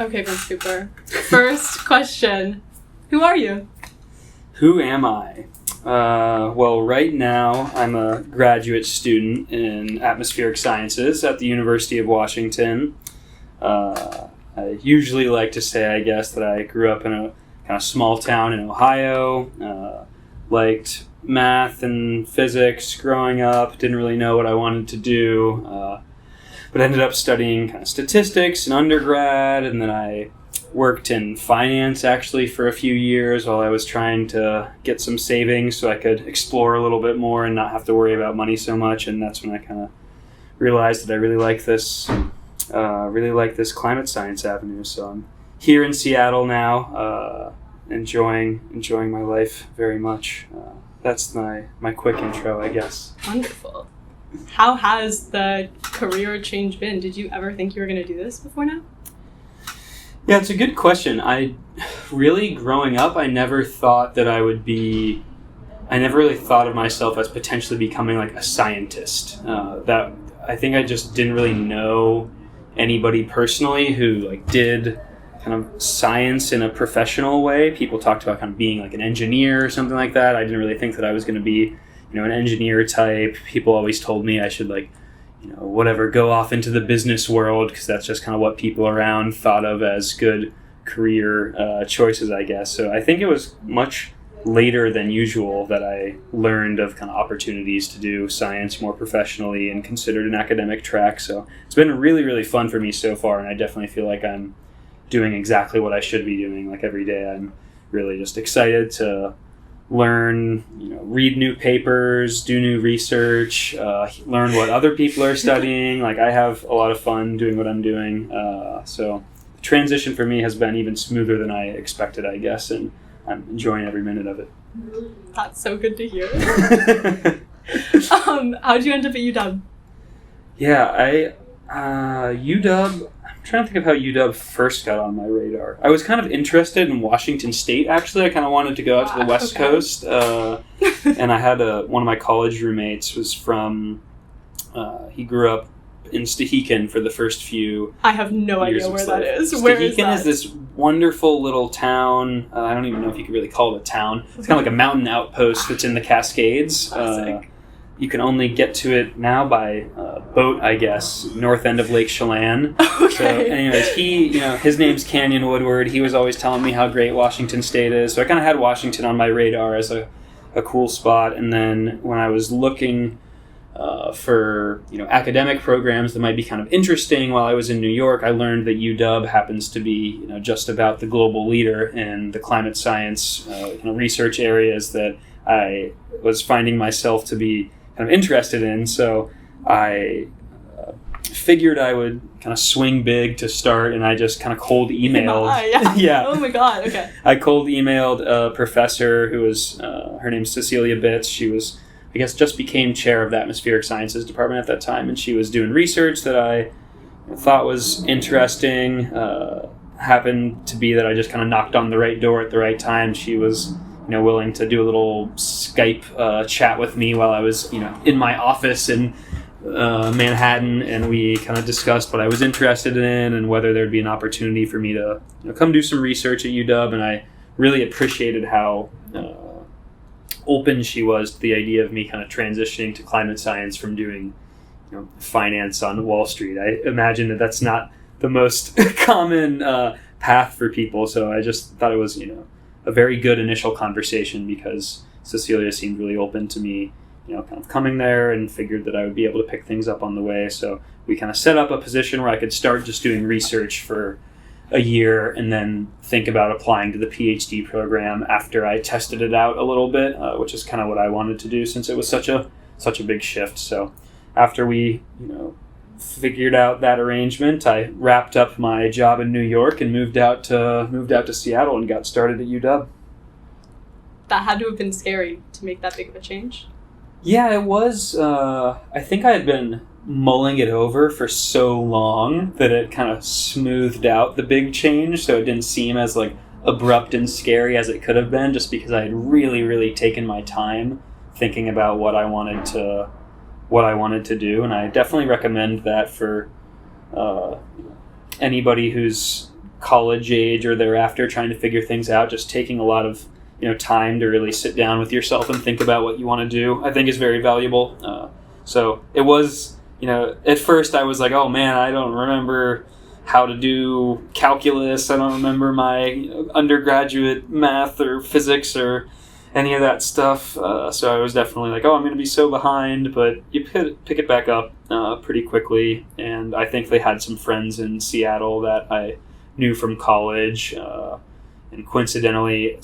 Okay, Vince Cooper. First question. Who are you? Who am I? Well, right now I'm a graduate student in atmospheric sciences at the University of Washington. I usually like to say, I guess, that I grew up in a kind of small town in Ohio, liked math and physics growing up, didn't really know what I wanted to do, but ended up studying kind of statistics in undergrad, and then I worked in finance actually for a few years while I was trying to get some savings so I could explore a little bit more and not have to worry about money so much, and that's when I kind of realized that I really like this climate science avenue. So I'm here in Seattle now, enjoying my life very much. That's my quick intro, I guess. Wonderful. How has the career change been? Did you ever think you were going to do this before now? Yeah, it's a good question. Growing up, I never really thought of myself as potentially becoming like a scientist. That I think I just didn't really know anybody personally who like did kind of science in a professional way. People talked about kind of being like an engineer or something like that. I didn't really think that I was going to be, an engineer type. People always told me I should go off into the business world because that's just kind of what people around thought of as good career choices, I guess. So I think it was much later than usual that I learned of kind of opportunities to do science more professionally and considered an academic track. So it's been really, really fun for me so far, and I definitely feel like I'm doing exactly what I should be doing. Like every day I'm really just excited to learn, read new papers, do new research, learn what other people are studying. Like I have a lot of fun doing what I'm doing. So the transition for me has been even smoother than I expected, I guess, and I'm enjoying every minute of it. That's so good to hear. How'd you end up at UW? Yeah, UW, I'm trying to think of how UW first got on my radar. I was kind of interested in Washington State, actually. I kind of wanted to go out to the West Coast. And I had one of my college roommates was from, he grew up in Stehekin for the first few I have no idea where that is. Where is that? Stehekin is this wonderful little town. I don't even know if you could really call it a town. It's kind of like a mountain outpost that's in the Cascades. You can only get to it now by boat, I guess, north end of Lake Chelan. Okay. So anyways, his name's Canyon Woodward. He was always telling me how great Washington State is. So I kind of had Washington on my radar as a cool spot. And then when I was looking for academic programs that might be kind of interesting while I was in New York, I learned that UW happens to be just about the global leader in the climate science research areas that I was finding myself to be kind of interested in. So I figured I would kind of swing big to start, and I just kind of cold emailed. Yeah. Oh my god. Okay. I cold emailed a professor who was her name's Cecilia Bitts. She was, I guess, just became chair of the atmospheric sciences department at that time, and she was doing research that I thought was interesting. Happened to be that I just kind of knocked on the right door at the right time. She was willing to do a little Skype chat with me while I was in my office in Manhattan, and we kind of discussed what I was interested in and whether there'd be an opportunity for me to come do some research at UW. And I really appreciated how open she was to the idea of me kind of transitioning to climate science from doing finance on Wall Street. I imagine that's not the most common path for people, so I just thought it was a very good initial conversation because Cecilia seemed really open to me kind of coming there, and figured that I would be able to pick things up on the way. So we kind of set up a position where I could start just doing research for a year and then think about applying to the PhD program after I tested it out a little bit, which is kind of what I wanted to do since it was such a big shift. So after we figured out that arrangement, I wrapped up my job in New York and moved out to Seattle and got started at UW. That had to have been scary to make that big of a change. Yeah, it was. I think I had been mulling it over for so long that it kind of smoothed out the big change, so it didn't seem as abrupt and scary as it could have been, just because I had really, really taken my time thinking about what I wanted to do. And I definitely recommend that for anybody who's college age or thereafter, trying to figure things out, just taking a lot of time to really sit down with yourself and think about what you want to do, I think is very valuable. So it was, at first I was like, oh man, I don't remember how to do calculus. I don't remember my undergraduate math or physics or any of that stuff. So I was definitely like, oh, I'm going to be so behind. But you pick it back up pretty quickly. And I think they had some friends in Seattle that I knew from college. And coincidentally,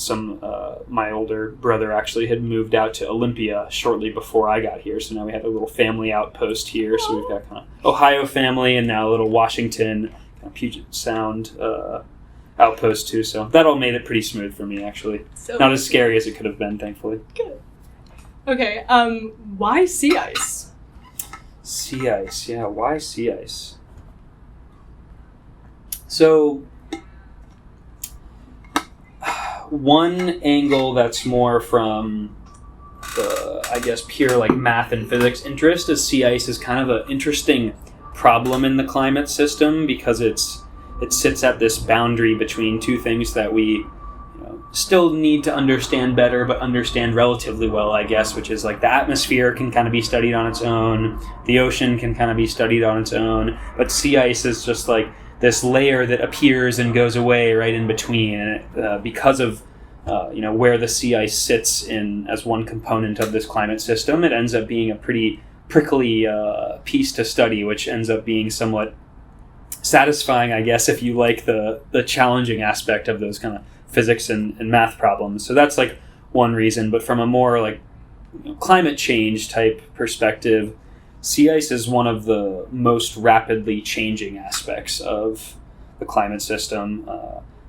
my older brother actually had moved out to Olympia shortly before I got here. So now we have a little family outpost here. So we've got kind of Ohio family and now a little Washington, Puget Sound outpost too. So that all made it pretty smooth for me, actually. So, not as scary as it could have been, thankfully. Good. Okay, why sea ice? Sea ice, yeah. Why sea ice? So one angle that's more from the, I guess, pure like math and physics interest is sea ice is kind of an interesting problem in the climate system because it sits at this boundary between two things that we still need to understand better, but understand relatively well, I guess, which is like the atmosphere can kind of be studied on its own, the ocean can kind of be studied on its own, but sea ice is just like this layer that appears and goes away right in between, and because of where the sea ice sits in as one component of this climate system, it ends up being a pretty prickly piece to study, which ends up being somewhat satisfying, I guess, if you like the challenging aspect of those kind of physics and math problems. So that's like one reason. But from a more like climate change type perspective, sea ice is one of the most rapidly changing aspects of the climate system.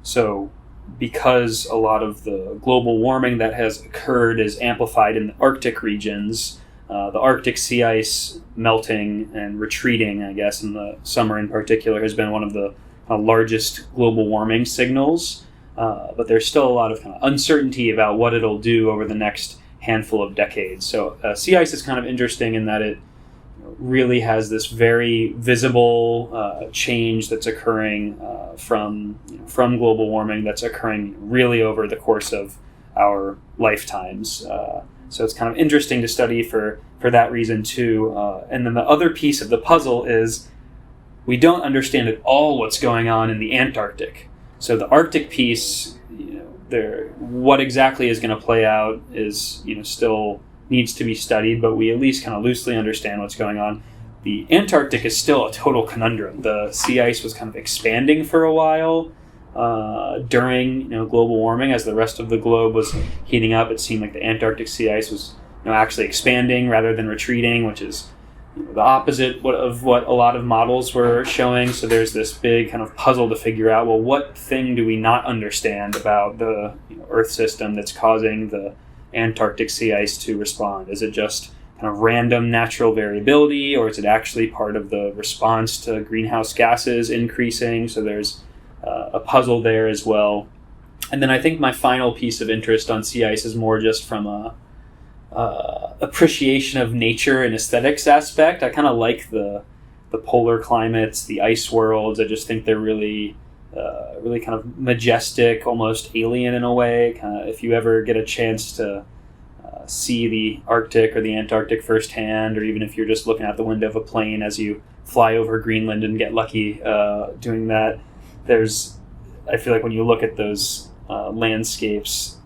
So because a lot of the global warming that has occurred is amplified in the Arctic regions, the Arctic sea ice melting and retreating, I guess, in the summer in particular, has been one of the largest global warming signals. But there's still a lot of kind of uncertainty about what it'll do over the next handful of decades. So sea ice is kind of interesting in that it really has this very visible change that's occurring from global warming that's occurring really over the course of our lifetimes. So it's kind of interesting to study for that reason too. And then the other piece of the puzzle is we don't understand at all what's going on in the Antarctic. So the Arctic piece, what exactly is going to play out is still needs to be studied, but we at least kind of loosely understand what's going on. The Antarctic is still a total conundrum. The sea ice was kind of expanding for a while during global warming. As the rest of the globe was heating up, it seemed like the Antarctic sea ice was actually expanding rather than retreating, which is the opposite of what a lot of models were showing. So there's this big kind of puzzle to figure out, well, what thing do we not understand about the Earth system that's causing the Antarctic sea ice to respond? Is it just kind of random natural variability, or is it actually part of the response to greenhouse gases increasing? So there's a puzzle there as well. And then I think my final piece of interest on sea ice is more just from a appreciation of nature and aesthetics aspect. I kind of like the polar climates, the ice worlds. I just think they're really kind of majestic, almost alien in a way. Kind of, if you ever get a chance to see the Arctic or the Antarctic firsthand, or even if you're just looking out the window of a plane as you fly over Greenland and get lucky doing that, I feel like when you look at those landscapes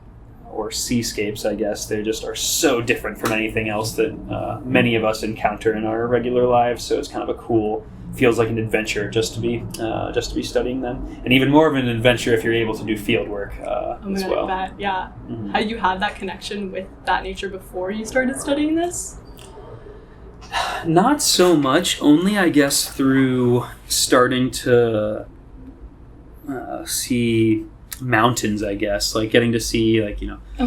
or seascapes, I guess, they just are so different from anything else that many of us encounter in our regular lives. So it's kind of feels like an adventure just to be studying them, and even more of an adventure if you're able to do field work as well. Bet, yeah. Mm-hmm. Had you had that connection with that nature before you started studying this? Not so much. Only, I guess, through starting to see mountains, I guess, like getting to see oh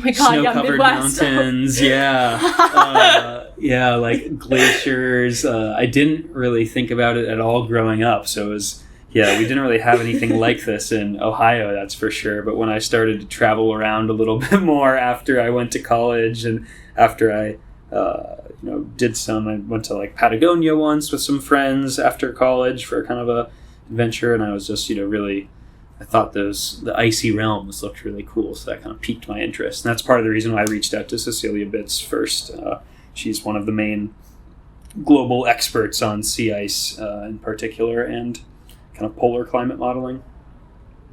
my God, snow-covered mountains, like glaciers. I didn't really think about it at all growing up, so it was we didn't really have anything like this in Ohio, that's for sure. But when I started to travel around a little bit more after I went to college, and after I I went to like Patagonia once with some friends after college for kind of a adventure, and I was just really I thought the icy realms looked really cool, so that kind of piqued my interest. And that's part of the reason why I reached out to Cecilia Bitz first. She's one of the main global experts on sea ice in particular, and kind of polar climate modeling.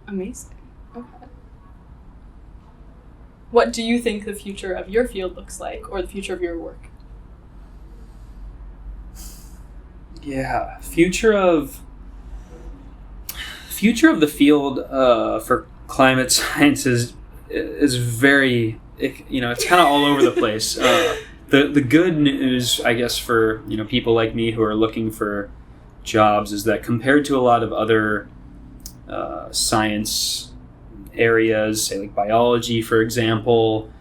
Amazing. Okay. What do you think the future of your field looks like, or the future of your work? Yeah, future of the field for climate science is very, it's kind of all over the place. The good news, I guess, for people like me who are looking for jobs is that compared to a lot of other science areas, say like biology, for example,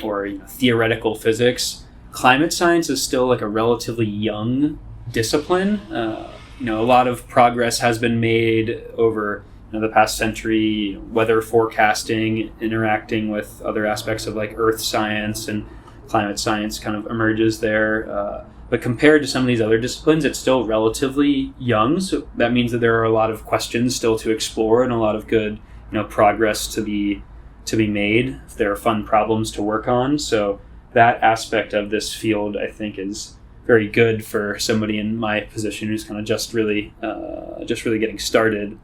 or theoretical physics, climate science is still like a relatively young discipline. A lot of progress has been made over the past century, weather forecasting, interacting with other aspects of like earth science, and climate science kind of emerges there. But compared to some of these other disciplines, it's still relatively young. So that means that there are a lot of questions still to explore and a lot of good, progress to be made. There are fun problems to work on. So that aspect of this field, I think, is very good for somebody in my position who's kind of just really getting started.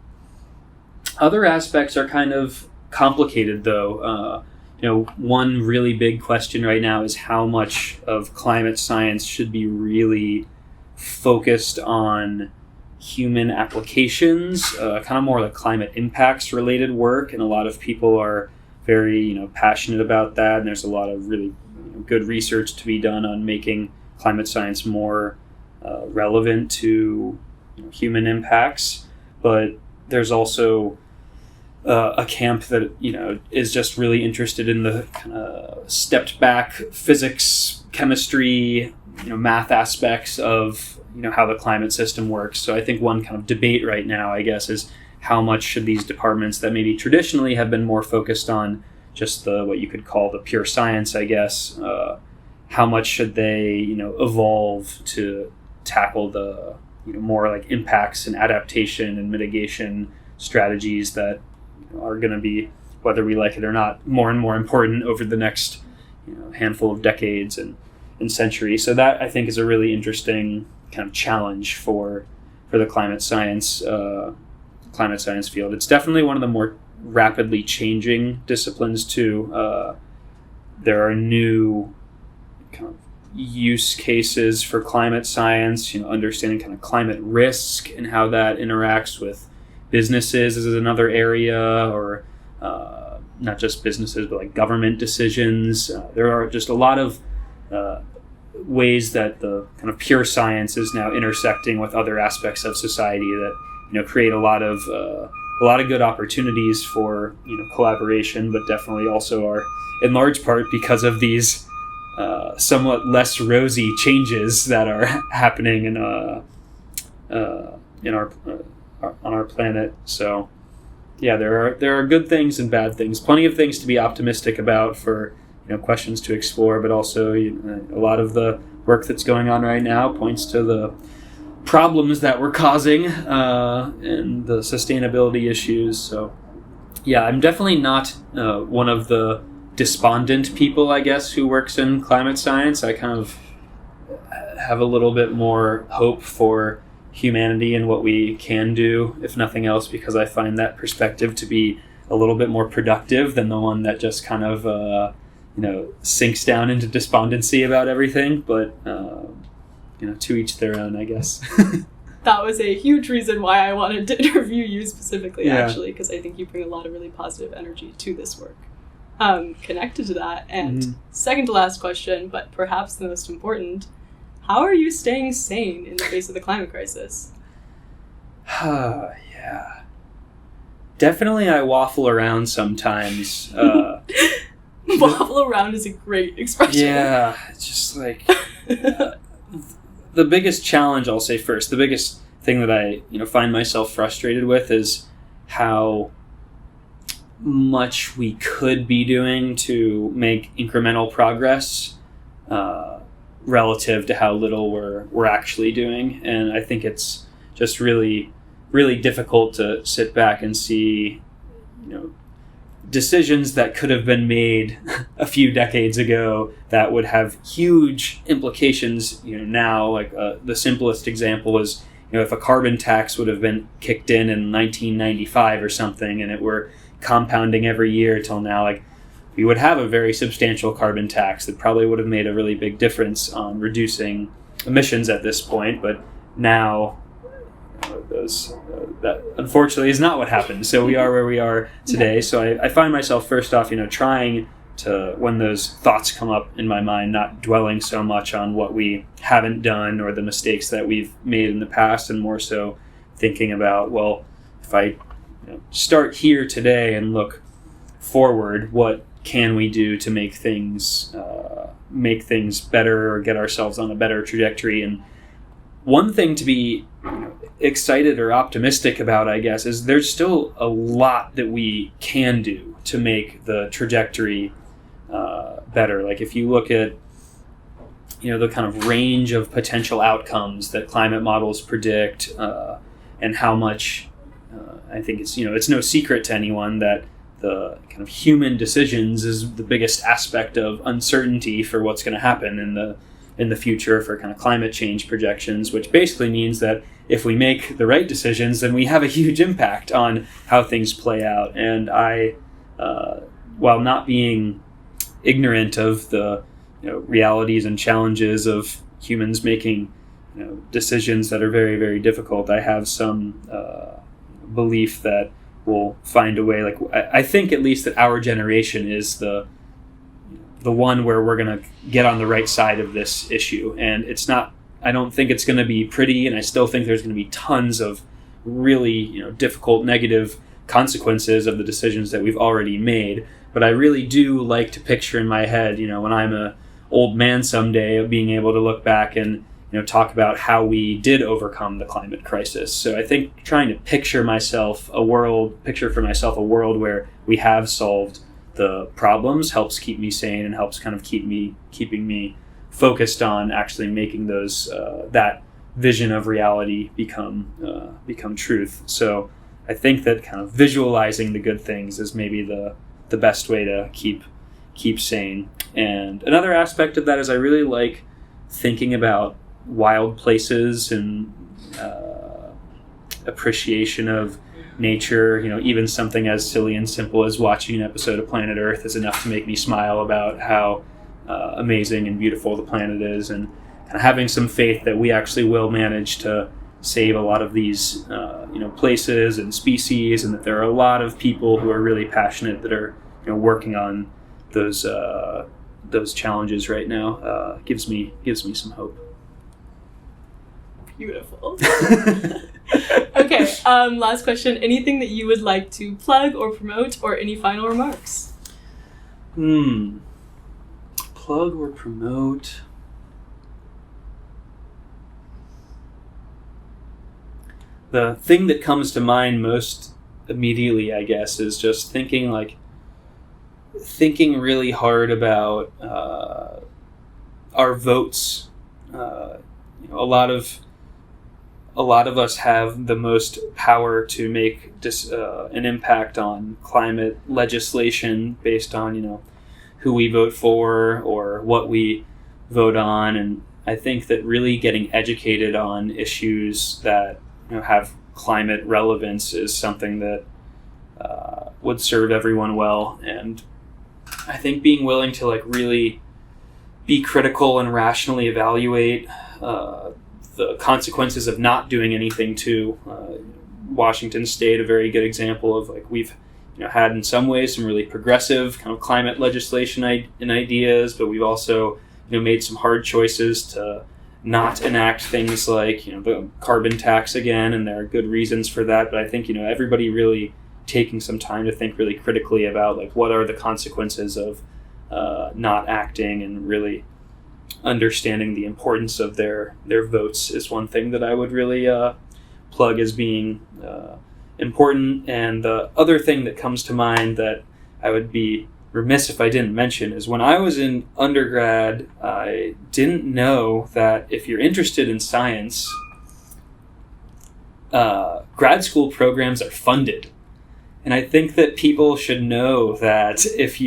Other aspects are kind of complicated, though. One really big question right now is how much of climate science should be really focused on human applications, kind of more like climate impacts related work. And a lot of people are very, passionate about that. And there's a lot of really good research to be done on making climate science more relevant to human impacts. But there's also a camp that is just really interested in the kind of stepped back physics, chemistry, math aspects of how the climate system works. So I think one kind of debate right now, I guess, is how much should these departments that maybe traditionally have been more focused on just what you could call the pure science, I guess, how much should they evolve to tackle the more like impacts and adaptation and mitigation strategies that are going to be, whether we like it or not, more and more important over the next handful of decades and centuries. So that, I think, is a really interesting kind of challenge for the climate science field. It's definitely one of the more rapidly changing disciplines too. There are new kind of use cases for climate science, understanding kind of climate risk and how that interacts with businesses is another area, or not just businesses, but like government decisions. There are just a lot of ways that the kind of pure science is now intersecting with other aspects of society that create a lot of good opportunities for collaboration, but definitely also are in large part because of these somewhat less rosy changes that are happening in on our planet. So yeah, there are good things and bad things, plenty of things to be optimistic about, for questions to explore, but also a lot of the work that's going on right now points to the problems that we're causing and the sustainability issues. So yeah, I'm definitely not one of the despondent people, I guess, who works in climate science. I kind of have a little bit more hope for humanity and what we can do, if nothing else, because I find that perspective to be a little bit more productive than the one that just kind of sinks down into despondency about everything. But to each their own, I guess. That was a huge reason why I wanted to interview you specifically, Yeah. actually, because I think you bring a lot of really positive energy to this work. Connected to that, and second to last question, but perhaps the most important, how are you staying sane in the face of the climate crisis? Yeah. Definitely I waffle around sometimes. Waffle around is a great expression. Yeah, it's just like... the biggest challenge, I'll say first, the biggest thing that I find myself frustrated with is how much we could be doing to make incremental progress relative to how little we're actually doing. And I think it's just really really difficult to sit back and see, decisions that could have been made a few decades ago that would have huge implications, now. Like the simplest example is, if a carbon tax would have been kicked in 1995 or something, and it were compounding every year till now, like, we would have a very substantial carbon tax that probably would have made a really big difference on reducing emissions at this point. But now, that unfortunately is not what happened. So we are where we are today. So I find myself, first off, trying to, when those thoughts come up in my mind, not dwelling so much on what we haven't done or the mistakes that we've made in the past, and more so thinking about, well, if I start here today and look forward, what can we do to make things better, or get ourselves on a better trajectory? And one thing to be excited or optimistic about, I guess, is there's still a lot that we can do to make the trajectory better. Like, if you look at the kind of range of potential outcomes that climate models predict, and how much I think it's no secret to anyone that the kind of human decisions is the biggest aspect of uncertainty for what's going to happen in the future for kind of climate change projections, which basically means that if we make the right decisions, then we have a huge impact on how things play out. And I, while not being ignorant of the realities and challenges of humans making decisions that are very, very difficult, I have some belief that we'll find a way. Like, I think at least that our generation is the one where we're going to get on the right side of this issue. And I don't think it's going to be pretty, and I still think there's going to be tons of really, difficult, negative consequences of the decisions that we've already made. But I really do like to picture in my head, when I'm a old man someday, of being able to look back and, talk about how we did overcome the climate crisis. So I think trying to picture for myself a world where we have solved the problems helps keep me sane, and helps kind of keeping me focused on actually making those that vision of reality become truth. So I think that kind of visualizing the good things is maybe the best way to keep sane. And another aspect of that is I really like thinking about wild places and appreciation of nature. Even something as silly and simple as watching an episode of Planet Earth is enough to make me smile about how amazing and beautiful the planet is, and kind of having some faith that we actually will manage to save a lot of these places and species, and that there are a lot of people who are really passionate that are working on those challenges right now. Gives me some hope. Beautiful. Okay, last question. Anything that you would like to plug or promote, or any final remarks? Plug or promote? The thing that comes to mind most immediately, I guess, is just thinking really hard about our votes. A lot of us have the most power to make an impact on climate legislation based on who we vote for or what we vote on. And I think that really getting educated on issues that have climate relevance is something that would serve everyone well. And I think being willing to really be critical and rationally evaluate the consequences of not doing anything too. Washington State, a very good example of we've had in some ways some really progressive kind of climate legislation and ideas, but we've also made some hard choices to not enact things like the carbon tax again, and there are good reasons for that. But I think everybody really taking some time to think really critically about what are the consequences of not acting, and really understanding the importance of their votes is one thing that I would really plug as being important. And the other thing that comes to mind that I would be remiss if I didn't mention is when I was in undergrad, I didn't know that if you're interested in science, grad school programs are funded. And I think that people should know that if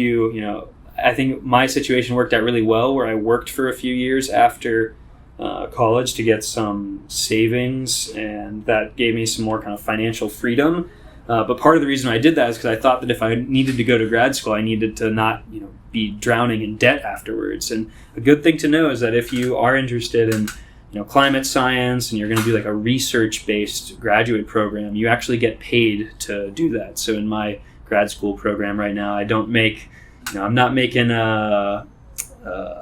I think my situation worked out really well where I worked for a few years after college to get some savings, and that gave me some more kind of financial freedom. But part of the reason I did that is because I thought that if I needed to go to grad school, I needed to not be drowning in debt afterwards. And a good thing to know is that if you are interested in climate science and you're going to do like a research-based graduate program, you actually get paid to do that. So in my grad school program right now, I don't make, I'm not making a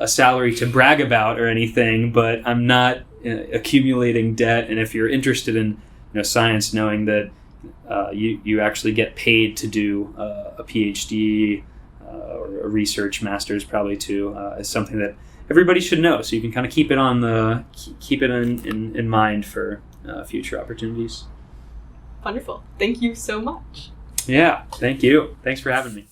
salary to brag about or anything, but I'm not accumulating debt. And if you're interested in science, knowing that you actually get paid to do a PhD or a research master's probably too, is something that everybody should know, so you can kind of keep it in mind for future opportunities. Wonderful. Thank you so much. Yeah, thank you. Thanks for having me.